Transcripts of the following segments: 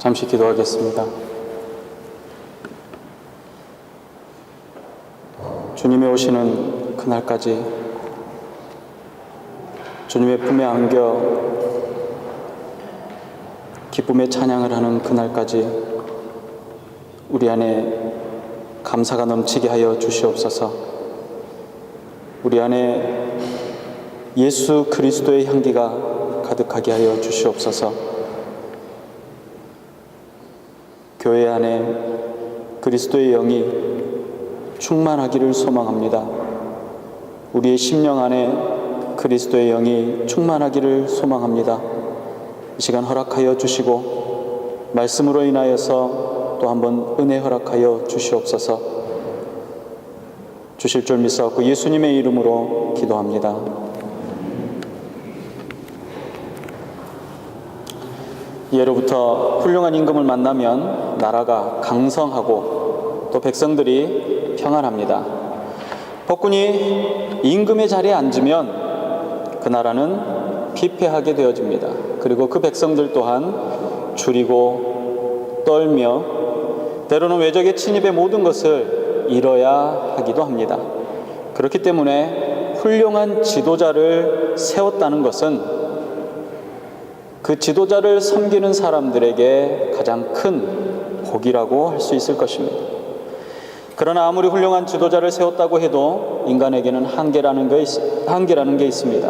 잠시 기도하겠습니다. 주님이 오시는 그날까지 주님의 품에 안겨 기쁨의 찬양을 하는 그날까지 우리 안에 감사가 넘치게 하여 주시옵소서. 우리 안에 예수 그리스도의 향기가 가득하게 하여 주시옵소서. 교회 안에 그리스도의 영이 충만하기를 소망합니다. 우리의 심령 안에 그리스도의 영이 충만하기를 소망합니다. 이 시간 허락하여 주시고 말씀으로 인하여서 또 한번 은혜 허락하여 주시옵소서. 주실 줄 믿사옵고 예수님의 이름으로 기도합니다. 예로부터 훌륭한 임금을 만나면 나라가 강성하고 또 백성들이 평안합니다. 폭군이 임금의 자리에 앉으면 그 나라는 피폐하게 되어집니다. 그리고 그 백성들 또한 줄이고 떨며 때로는 외적의 침입의 모든 것을 잃어야 하기도 합니다. 그렇기 때문에 훌륭한 지도자를 세웠다는 것은 그 지도자를 섬기는 사람들에게 가장 큰 복이라고 할 수 있을 것입니다. 그러나 아무리 훌륭한 지도자를 세웠다고 해도 인간에게는 한계라는 게 있습니다.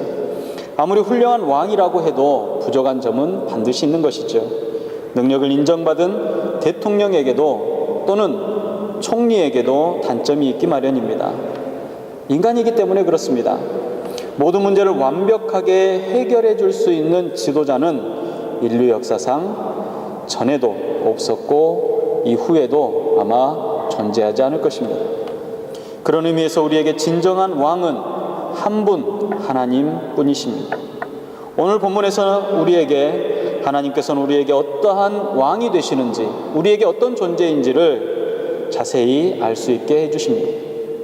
아무리 훌륭한 왕이라고 해도 부족한 점은 반드시 있는 것이죠. 능력을 인정받은 대통령에게도 또는 총리에게도 단점이 있기 마련입니다. 인간이기 때문에 그렇습니다. 모든 문제를 완벽하게 해결해 줄 수 있는 지도자는 인류 역사상 전에도 없었고 이후에도 아마 존재하지 않을 것입니다. 그런 의미에서 우리에게 진정한 왕은 한 분 하나님 뿐이십니다. 오늘 본문에서는 하나님께서는 우리에게 어떠한 왕이 되시는지, 우리에게 어떤 존재인지를 자세히 알 수 있게 해주십니다.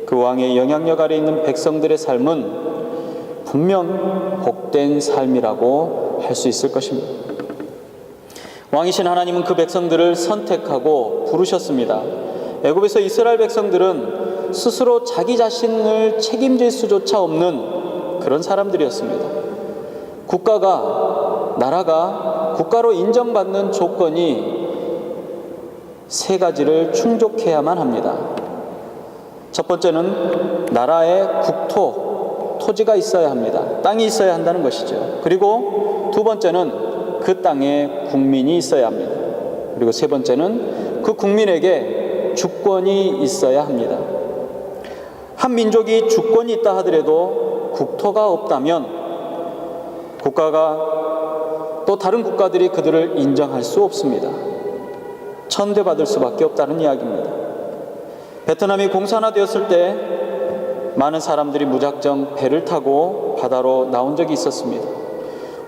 그 왕의 영향력 아래 있는 백성들의 삶은 분명 복된 삶이라고 할 수 있을 것입니다. 왕이신 하나님은 그 백성들을 선택하고 부르셨습니다. 애굽에서 이스라엘 백성들은 스스로 자기 자신을 책임질 수조차 없는 그런 사람들이었습니다. 나라가 국가로 인정받는 조건이 세 가지를 충족해야만 합니다. 첫 번째는 나라의 토지가 있어야 합니다. 땅이 있어야 한다는 것이죠. 그리고 두 번째는 그 땅에 국민이 있어야 합니다. 그리고 세 번째는 그 국민에게 주권이 있어야 합니다. 한 민족이 주권이 있다 하더라도 국토가 없다면 국가가 또 다른 국가들이 그들을 인정할 수 없습니다. 천대받을 수밖에 없다는 이야기입니다. 베트남이 공산화되었을 때 많은 사람들이 무작정 배를 타고 바다로 나온 적이 있었습니다.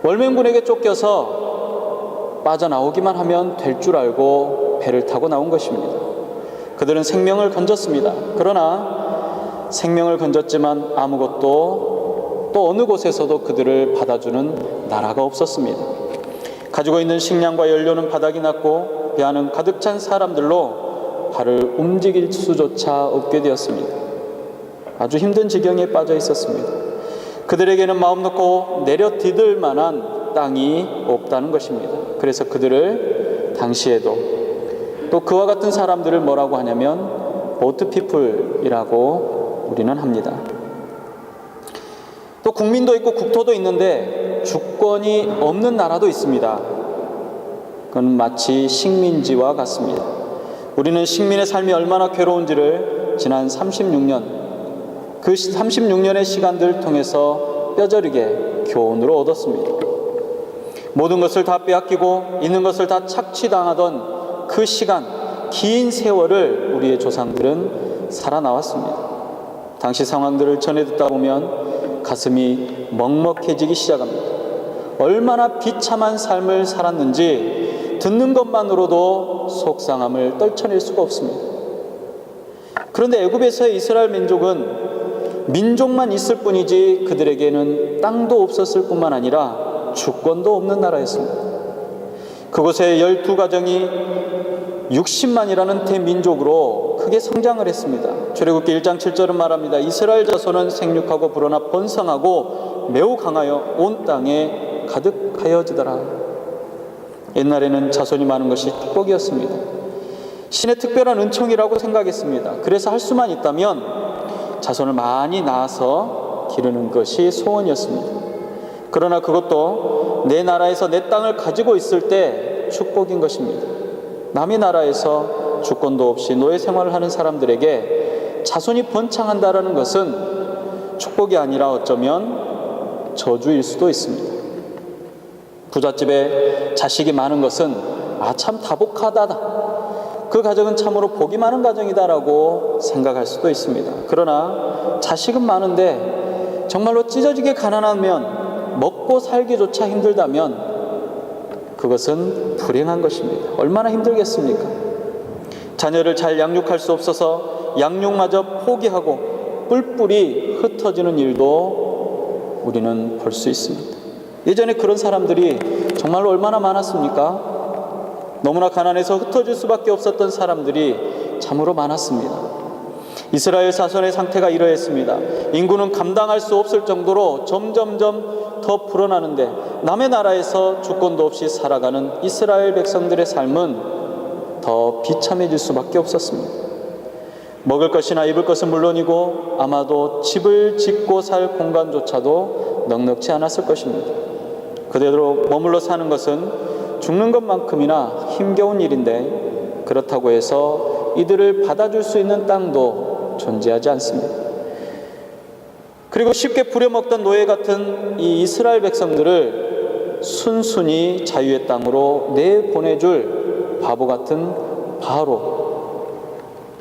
월맹군에게 쫓겨서 빠져나오기만 하면 될 줄 알고 배를 타고 나온 것입니다. 그들은 생명을 건졌습니다. 그러나 생명을 건졌지만 아무것도 또 어느 곳에서도 그들을 받아주는 나라가 없었습니다. 가지고 있는 식량과 연료는 바닥이 났고 배 안은 가득 찬 사람들로 발을 움직일 수조차 없게 되었습니다. 아주 힘든 지경에 빠져 있었습니다. 그들에게는 마음 놓고 내려 디딜 만한 땅이 없다는 것입니다. 그래서 그들을 당시에도 또 그와 같은 사람들을 뭐라고 하냐면 보트피플이라고 우리는 합니다. 또 국민도 있고 국토도 있는데 주권이 없는 나라도 있습니다. 그건 마치 식민지와 같습니다. 우리는 식민의 삶이 얼마나 괴로운지를 지난 36년의 시간들을 통해서 뼈저리게 교훈으로 얻었습니다. 모든 것을 다 빼앗기고 있는 것을 다 착취당하던 그 시간, 긴 세월을 우리의 조상들은 살아나왔습니다. 당시 상황들을 전해 듣다 보면 가슴이 먹먹해지기 시작합니다. 얼마나 비참한 삶을 살았는지 듣는 것만으로도 속상함을 떨쳐낼 수가 없습니다. 그런데 애굽에서의 이스라엘 민족만 있을 뿐이지 그들에게는 땅도 없었을 뿐만 아니라 주권도 없는 나라였습니다. 그곳에 12가정이 60만이라는 대민족으로 크게 성장을 했습니다. 출애굽기 1장 7절은 말합니다. 이스라엘 자손은 생육하고 불어나 번성하고 매우 강하여 온 땅에 가득하여지더라. 옛날에는 자손이 많은 것이 축복이었습니다. 신의 특별한 은총이라고 생각했습니다. 그래서 할 수만 있다면 자손을 많이 낳아서 기르는 것이 소원이었습니다. 그러나 그것도 내 나라에서 내 땅을 가지고 있을 때 축복인 것입니다. 남의 나라에서 주권도 없이 노예 생활을 하는 사람들에게 자손이 번창한다는 것은 축복이 아니라 어쩌면 저주일 수도 있습니다. 부잣집에 자식이 많은 것은 참 다복하다, 그 가정은 참으로 복이 많은 가정이다라고 생각할 수도 있습니다. 그러나 자식은 많은데 정말로 찢어지게 가난하면, 먹고 살기조차 힘들다면 그것은 불행한 것입니다. 얼마나 힘들겠습니까? 자녀를 잘 양육할 수 없어서 양육마저 포기하고 뿔뿔이 흩어지는 일도 우리는 볼 수 있습니다. 예전에 그런 사람들이 정말로 얼마나 많았습니까? 너무나 가난해서 흩어질 수밖에 없었던 사람들이 참으로 많았습니다. 이스라엘 자손의 상태가 이러했습니다. 인구는 감당할 수 없을 정도로 점점점 더 불어나는데 남의 나라에서 주권도 없이 살아가는 이스라엘 백성들의 삶은 더 비참해질 수밖에 없었습니다. 먹을 것이나 입을 것은 물론이고 아마도 집을 짓고 살 공간조차도 넉넉지 않았을 것입니다. 그대로 머물러 사는 것은 죽는 것만큼이나 힘겨운 일인데 그렇다고 해서 이들을 받아줄 수 있는 땅도 존재하지 않습니다. 그리고 쉽게 부려먹던 노예 같은 이 이스라엘 백성들을 순순히 자유의 땅으로 내보내줄 바보 같은 바로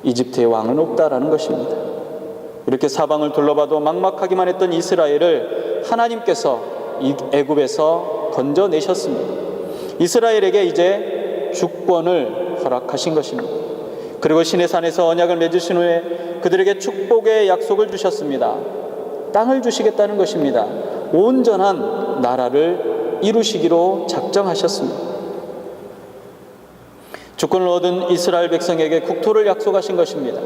이집트의 왕은 없다라는 것입니다. 이렇게 사방을 둘러봐도 막막하기만 했던 이스라엘을 하나님께서 애굽에서 건져내셨습니다. 이스라엘에게 이제 주권을 허락하신 것입니다. 그리고 시내산에서 언약을 맺으신 후에 그들에게 축복의 약속을 주셨습니다. 땅을 주시겠다는 것입니다. 온전한 나라를 이루시기로 작정하셨습니다. 주권을 얻은 이스라엘 백성에게 국토를 약속하신 것입니다.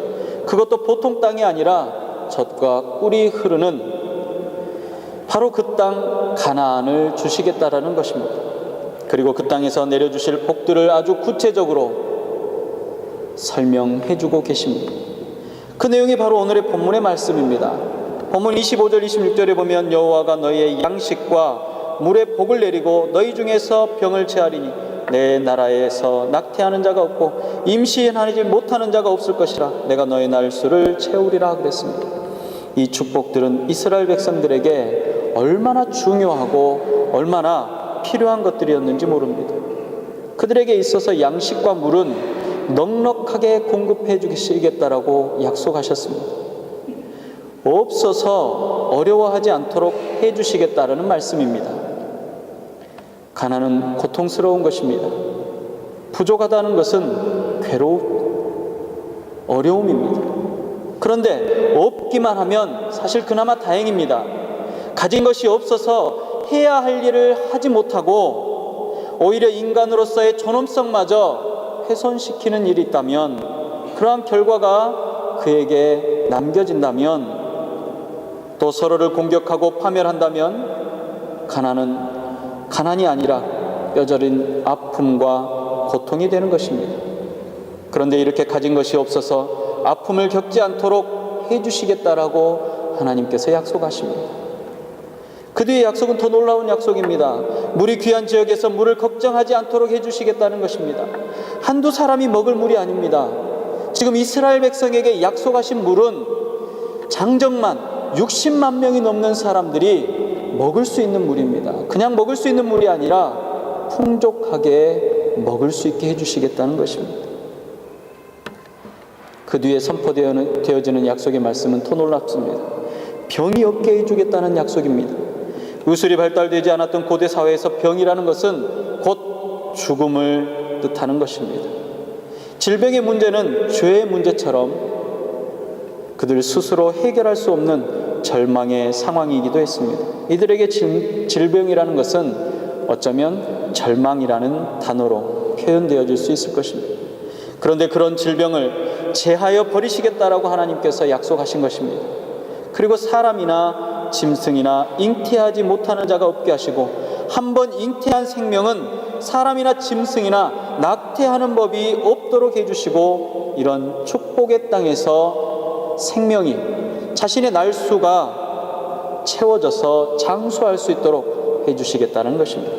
그것도 보통 땅이 아니라 젖과 꿀이 흐르는 바로 그 땅 가나안을 주시겠다라는 것입니다. 그리고 그 땅에서 내려주실 복들을 아주 구체적으로 설명해 주고 계십니다. 그 내용이 바로 오늘의 본문의 말씀입니다. 본문 25절 26절에 보면 여호와가 너희의 양식과 물에 복을 내리고 너희 중에서 병을 체하리니 내 나라에서 낙태하는 자가 없고 임신하지 못하는 자가 없을 것이라 내가 너희 날수를 채우리라 그랬습니다. 이 축복들은 이스라엘 백성들에게 얼마나 중요하고 얼마나 필요한 것들이었는지 모릅니다. 그들에게 있어서 양식과 물은 넉넉하게 공급해 주시겠다라고 약속하셨습니다. 없어서 어려워하지 않도록 해 주시겠다라는 말씀입니다. 가난은 고통스러운 것입니다. 부족하다는 것은 어려움입니다. 그런데 없기만 하면 사실 그나마 다행입니다. 가진 것이 없어서 해야 할 일을 하지 못하고 오히려 인간으로서의 존엄성마저 훼손시키는 일이 있다면, 그러한 결과가 그에게 남겨진다면, 또 서로를 공격하고 파멸한다면 가난은 가난이 아니라 뼈저린 아픔과 고통이 되는 것입니다. 그런데 이렇게 가진 것이 없어서 아픔을 겪지 않도록 해주시겠다라고 하나님께서 약속하십니다. 그 뒤의 약속은 더 놀라운 약속입니다. 물이 귀한 지역에서 물을 걱정하지 않도록 해주시겠다는 것입니다. 한두 사람이 먹을 물이 아닙니다. 지금 이스라엘 백성에게 약속하신 물은 장정만 60만 명이 넘는 사람들이 먹을 수 있는 물입니다. 그냥 먹을 수 있는 물이 아니라 풍족하게 먹을 수 있게 해주시겠다는 것입니다. 그 뒤에 선포되어지는 약속의 말씀은 더 놀랍습니다. 병이 없게 해주겠다는 약속입니다. 의술이 발달되지 않았던 고대 사회에서 병이라는 것은 곧 죽음을 뜻하는 것입니다. 질병의 문제는 죄의 문제처럼 그들 스스로 해결할 수 없는 절망의 상황이기도 했습니다. 이들에게 질병이라는 것은 어쩌면 절망이라는 단어로 표현되어질 수 있을 것입니다. 그런데 그런 질병을 제하여 버리시겠다라고 하나님께서 약속하신 것입니다. 그리고 사람이나 짐승이나 잉태하지 못하는 자가 없게 하시고, 한번 잉태한 생명은 사람이나 짐승이나 낙태하는 법이 없도록 해주시고, 이런 축복의 땅에서 생명이 자신의 날수가 채워져서 장수할 수 있도록 해주시겠다는 것입니다.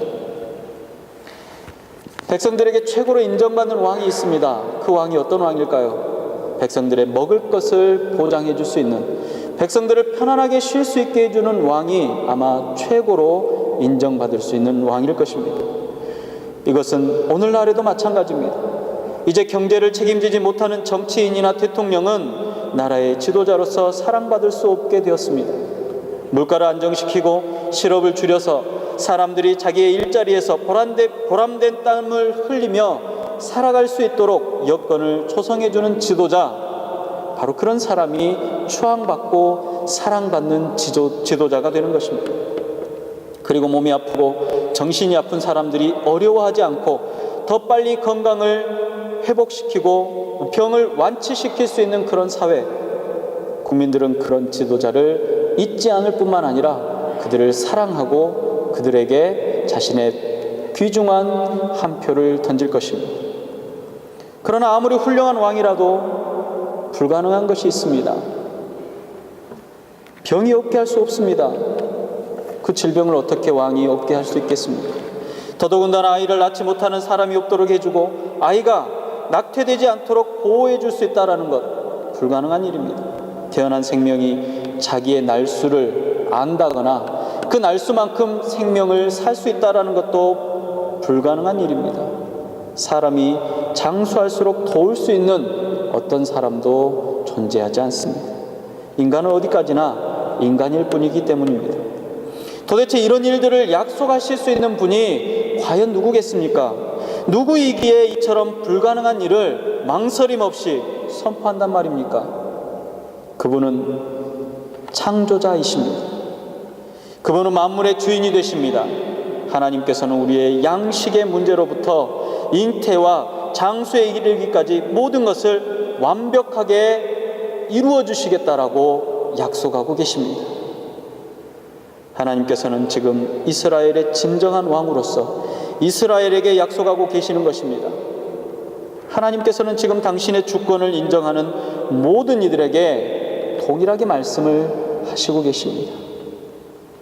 백성들에게 최고로 인정받는 왕이 있습니다. 그 왕이 어떤 왕일까요? 백성들의 먹을 것을 보장해 줄 수 있는, 백성들을 편안하게 쉴 수 있게 해주는 왕이 아마 최고로 인정받을 수 있는 왕일 것입니다. 이것은 오늘날에도 마찬가지입니다. 이제 경제를 책임지지 못하는 정치인이나 대통령은 나라의 지도자로서 사랑받을 수 없게 되었습니다. 물가를 안정시키고 실업을 줄여서 사람들이 자기의 일자리에서 보람된 땀을 흘리며 살아갈 수 있도록 여건을 조성해주는 지도자, 바로 그런 사람이 추앙받고 사랑받는 지도자가 되는 것입니다. 그리고 몸이 아프고 정신이 아픈 사람들이 어려워하지 않고 더 빨리 건강을 회복시키고 병을 완치시킬 수 있는 그런 사회, 국민들은 그런 지도자를 잊지 않을 뿐만 아니라 그들을 사랑하고 그들에게 자신의 귀중한 한 표를 던질 것입니다. 그러나 아무리 훌륭한 왕이라도 불가능한 것이 있습니다. 병이 없게 할 수 없습니다. 그 질병을 어떻게 왕이 없게 할 수 있겠습니까? 더더군다나 아이를 낳지 못하는 사람이 없도록 해주고 아이가 낙태되지 않도록 보호해 줄 수 있다는 것, 불가능한 일입니다. 태어난 생명이 자기의 날수를 안다거나 그 날수만큼 생명을 살 수 있다는 것도 불가능한 일입니다. 사람이 장수할수록 도울 수 있는 어떤 사람도 존재하지 않습니다. 인간은 어디까지나 인간일 뿐이기 때문입니다. 도대체 이런 일들을 약속하실 수 있는 분이 과연 누구겠습니까? 누구이기에 이처럼 불가능한 일을 망설임 없이 선포한단 말입니까? 그분은 창조자이십니다. 그분은 만물의 주인이 되십니다. 하나님께서는 우리의 양식의 문제로부터 잉태와 장수에 이르기까지 모든 것을 완벽하게 이루어 주시겠다라고 약속하고 계십니다. 하나님께서는 지금 이스라엘의 진정한 왕으로서 이스라엘에게 약속하고 계시는 것입니다. 하나님께서는 지금 당신의 주권을 인정하는 모든 이들에게 동일하게 말씀을 하시고 계십니다.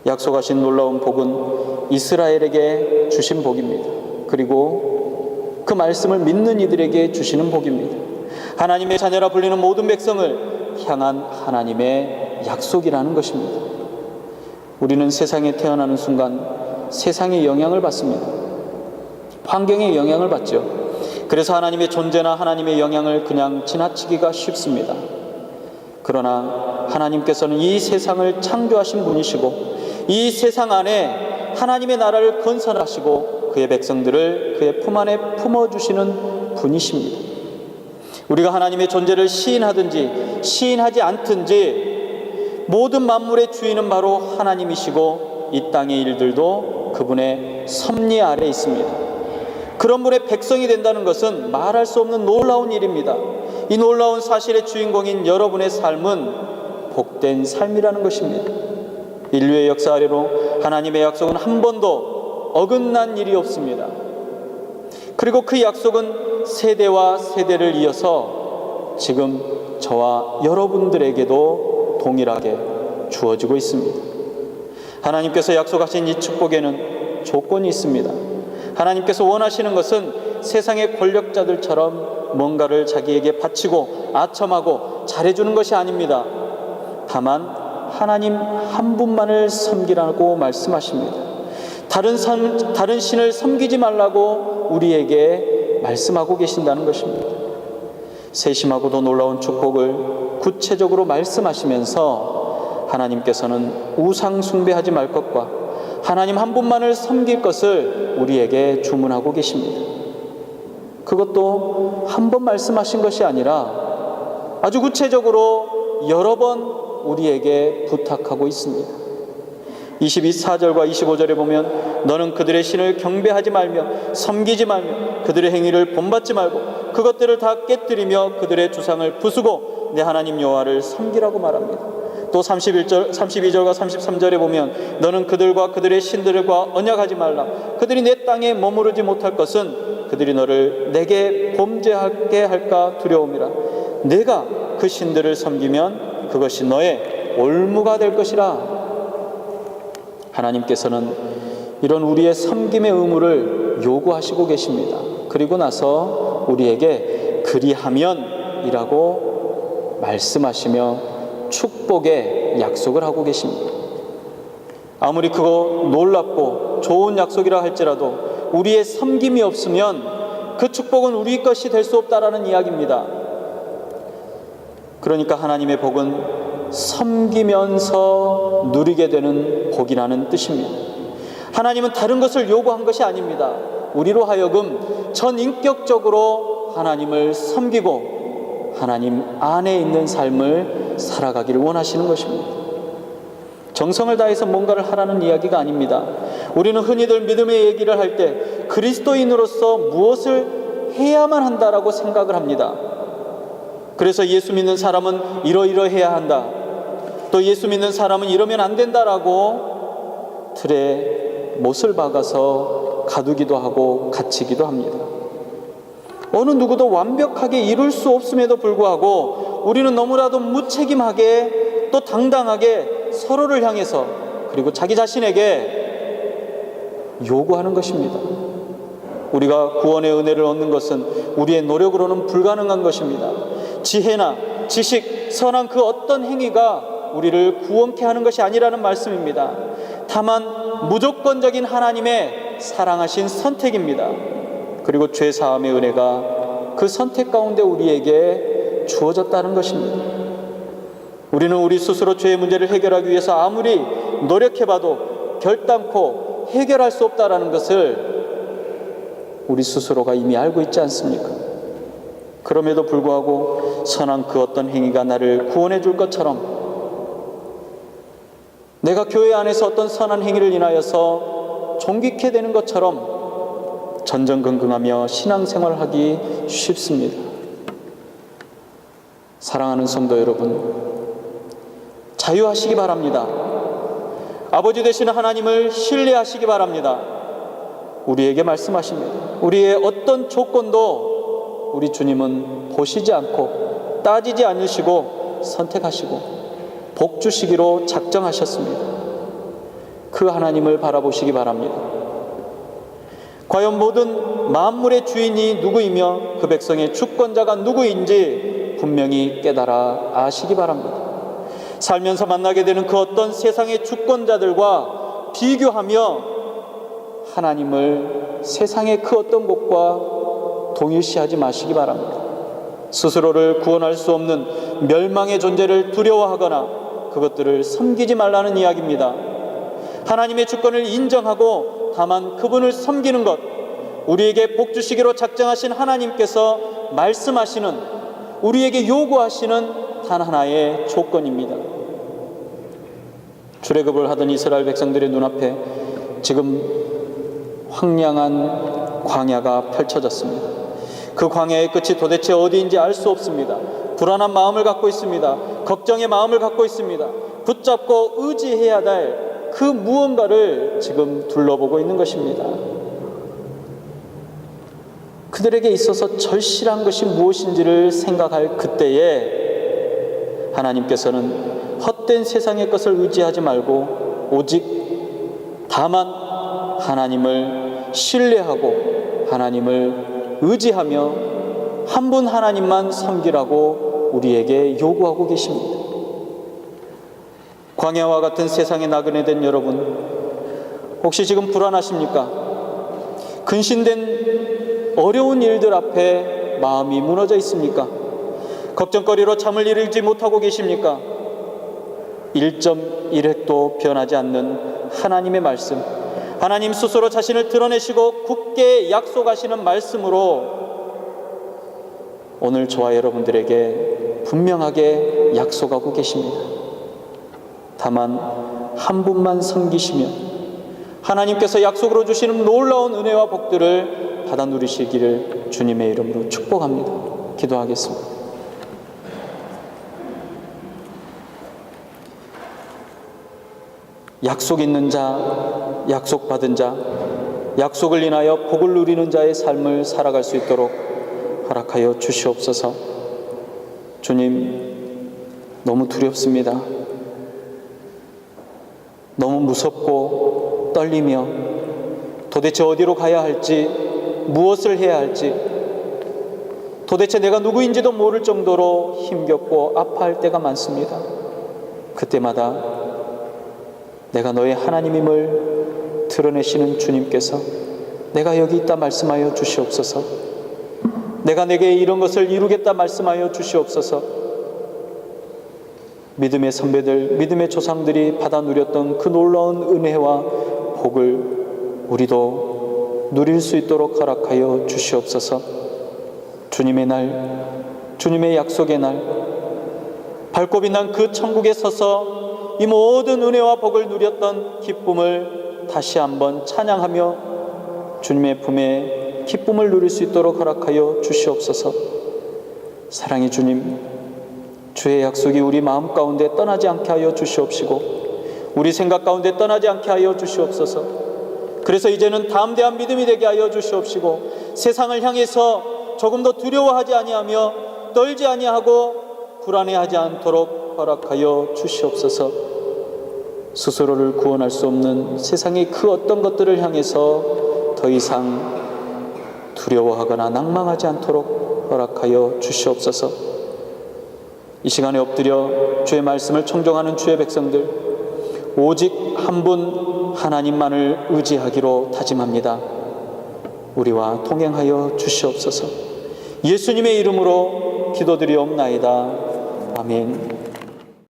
약속하신 놀라운 복은 이스라엘에게 주신 복입니다. 그리고 그 말씀을 믿는 이들에게 주시는 복입니다. 하나님의 자녀라 불리는 모든 백성을 향한 하나님의 약속이라는 것입니다. 우리는 세상에 태어나는 순간 세상의 영향을 받습니다. 환경의 영향을 받죠. 그래서 하나님의 존재나 하나님의 영향을 그냥 지나치기가 쉽습니다. 그러나 하나님께서는 이 세상을 창조하신 분이시고 이 세상 안에 하나님의 나라를 건설하시고 그의 백성들을 그의 품 안에 품어주시는 분이십니다. 우리가 하나님의 존재를 시인하든지 시인하지 않든지 모든 만물의 주인은 바로 하나님이시고 이 땅의 일들도 그분의 섭리 아래 있습니다. 그런 분의 백성이 된다는 것은 말할 수 없는 놀라운 일입니다. 이 놀라운 사실의 주인공인 여러분의 삶은 복된 삶이라는 것입니다. 인류의 역사 아래로 하나님의 약속은 한 번도 어긋난 일이 없습니다. 그리고 그 약속은 세대와 세대를 이어서 지금 저와 여러분들에게도 동일하게 주어지고 있습니다. 하나님께서 약속하신 이 축복에는 조건이 있습니다. 하나님께서 원하시는 것은 세상의 권력자들처럼 뭔가를 자기에게 바치고 아첨하고 잘해주는 것이 아닙니다. 다만 하나님 한 분만을 섬기라고 말씀하십니다. 다른 신을 섬기지 말라고 우리에게 말씀하고 계신다는 것입니다. 세심하고도 놀라운 축복을 구체적으로 말씀하시면서 하나님께서는 우상 숭배하지 말 것과 하나님 한 분만을 섬길 것을 우리에게 주문하고 계십니다. 그것도 한 번 말씀하신 것이 아니라 아주 구체적으로 여러 번 우리에게 부탁하고 있습니다. 24절과 25절에 보면 너는 그들의 신을 경배하지 말며 섬기지 말며 그들의 행위를 본받지 말고 그것들을 다 깨뜨리며 그들의 주상을 부수고 내 하나님 여호와를 섬기라고 말합니다. 또 32절과 33절에 보면 너는 그들과 그들의 신들과 언약하지 말라. 그들이 내 땅에 머무르지 못할 것은 그들이 너를 내게 범죄하게 할까 두려움이라. 내가 그 신들을 섬기면 그것이 너의 올무가 될 것이라. 하나님께서는 이런 우리의 섬김의 의무를 요구하시고 계십니다. 그리고 나서 우리에게 그리하면이라고 말씀하시며 축복의 약속을 하고 계십니다. 아무리 그거 놀랍고 좋은 약속이라 할지라도 우리의 섬김이 없으면 그 축복은 우리 것이 될 수 없다라는 이야기입니다. 그러니까 하나님의 복은 섬기면서 누리게 되는 복이라는 뜻입니다. 하나님은 다른 것을 요구한 것이 아닙니다. 우리로 하여금 전인격적으로 하나님을 섬기고 하나님 안에 있는 삶을 살아가기를 원하시는 것입니다. 정성을 다해서 뭔가를 하라는 이야기가 아닙니다. 우리는 흔히들 믿음의 얘기를 할 때 그리스도인으로서 무엇을 해야만 한다라고 생각을 합니다. 그래서 예수 믿는 사람은 이러이러해야 한다. 또 예수 믿는 사람은 이러면 안 된다라고 틀에 못을 박아서 가두기도 하고 갇히기도 합니다. 어느 누구도 완벽하게 이룰 수 없음에도 불구하고 우리는 너무나도 무책임하게 또 당당하게 서로를 향해서 그리고 자기 자신에게 요구하는 것입니다. 우리가 구원의 은혜를 얻는 것은 우리의 노력으로는 불가능한 것입니다. 지혜나 지식, 선한 그 어떤 행위가 우리를 구원케 하는 것이 아니라는 말씀입니다. 다만 무조건적인 하나님의 사랑하신 선택입니다. 그리고 죄 사함의 은혜가 그 선택 가운데 우리에게 주어졌다는 것입니다. 우리는 우리 스스로 죄의 문제를 해결하기 위해서 아무리 노력해봐도 결단코 해결할 수 없다는 것을 우리 스스로가 이미 알고 있지 않습니까? 그럼에도 불구하고 선한 그 어떤 행위가 나를 구원해 줄 것처럼 내가 교회 안에서 어떤 선한 행위를 인하여서 존귀케 되는 것처럼 전전긍긍하며 신앙생활을 하기 쉽습니다. 사랑하는 성도 여러분, 자유하시기 바랍니다. 아버지 되시는 하나님을 신뢰하시기 바랍니다. 우리에게 말씀하십니다. 우리의 어떤 조건도 우리 주님은 보시지 않고 따지지 않으시고 선택하시고 복 주시기로 작정하셨습니다. 그 하나님을 바라보시기 바랍니다. 과연 모든 만물의 주인이 누구이며 그 백성의 주권자가 누구인지 분명히 깨달아 아시기 바랍니다. 살면서 만나게 되는 그 어떤 세상의 주권자들과 비교하며 하나님을 세상의 그 어떤 곳과 동일시하지 마시기 바랍니다. 스스로를 구원할 수 없는 멸망의 존재를 두려워하거나 그것들을 섬기지 말라는 이야기입니다. 하나님의 주권을 인정하고 다만 그분을 섬기는 것, 우리에게 복 주시기로 작정하신 하나님께서 말씀하시는, 우리에게 요구하시는 단 하나의 조건입니다. 출애굽을 하던 이스라엘 백성들의 눈앞에 지금 황량한 광야가 펼쳐졌습니다. 그 광야의 끝이 도대체 어디인지 알 수 없습니다. 불안한 마음을 갖고 있습니다. 걱정의 마음을 갖고 있습니다. 붙잡고 의지해야 될 그 무언가를 지금 둘러보고 있는 것입니다. 그들에게 있어서 절실한 것이 무엇인지를 생각할 그때에 하나님께서는 헛된 세상의 것을 의지하지 말고 오직 다만 하나님을 신뢰하고 하나님을 의지하며 한 분 하나님만 섬기라고 우리에게 요구하고 계십니다. 광야와 같은 세상에 나그네 된 여러분, 혹시 지금 불안하십니까? 근신된 어려운 일들 앞에 마음이 무너져 있습니까? 걱정거리로 잠을 이루지 못하고 계십니까? 1.1획도 변하지 않는 하나님의 말씀, 하나님 스스로 자신을 드러내시고 굳게 약속하시는 말씀으로 오늘 저와 여러분들에게 분명하게 약속하고 계십니다. 다만 한 분만 섬기시며 하나님께서 약속으로 주시는 놀라운 은혜와 복들을 받아 누리시기를 주님의 이름으로 축복합니다. 기도하겠습니다. 약속 있는 자, 약속 받은 자, 약속을 인하여 복을 누리는 자의 삶을 살아갈 수 있도록 허락하여 주시옵소서. 주님, 너무 두렵습니다. 너무 무섭고 떨리며 도대체 어디로 가야 할지, 무엇을 해야 할지, 도대체 내가 누구인지도 모를 정도로 힘겹고 아파할 때가 많습니다. 그때마다 내가 너의 하나님임을 드러내시는 주님께서 내가 여기 있다 말씀하여 주시옵소서. 내가 내게 이런 것을 이루겠다 말씀하여 주시옵소서. 믿음의 선배들, 믿음의 조상들이 받아 누렸던 그 놀라운 은혜와 복을 우리도 누릴 수 있도록 허락하여 주시옵소서. 주님의 날, 주님의 약속의 날, 밝고 빛난 그 천국에 서서 이 모든 은혜와 복을 누렸던 기쁨을 다시 한번 찬양하며 주님의 품에 기쁨을 누릴 수 있도록 허락하여 주시옵소서. 사랑의 주님, 주의 약속이 우리 마음 가운데 떠나지 않게 하여 주시옵시고 우리 생각 가운데 떠나지 않게 하여 주시옵소서. 그래서 이제는 담대한 믿음이 되게 하여 주시옵시고 세상을 향해서 조금 더 두려워하지 아니하며 떨지 아니하고 불안해하지 않도록 허락하여 주시옵소서. 스스로를 구원할 수 없는 세상의 그 어떤 것들을 향해서 더 이상 두려워하거나 낭망하지 않도록 허락하여 주시옵소서. 이 시간에 엎드려 주의 말씀을 청종하는 주의 백성들, 오직 한 분 하나님만을 의지하기로 다짐합니다. 우리와 동행하여 주시옵소서. 예수님의 이름으로 기도드리옵나이다. 아멘.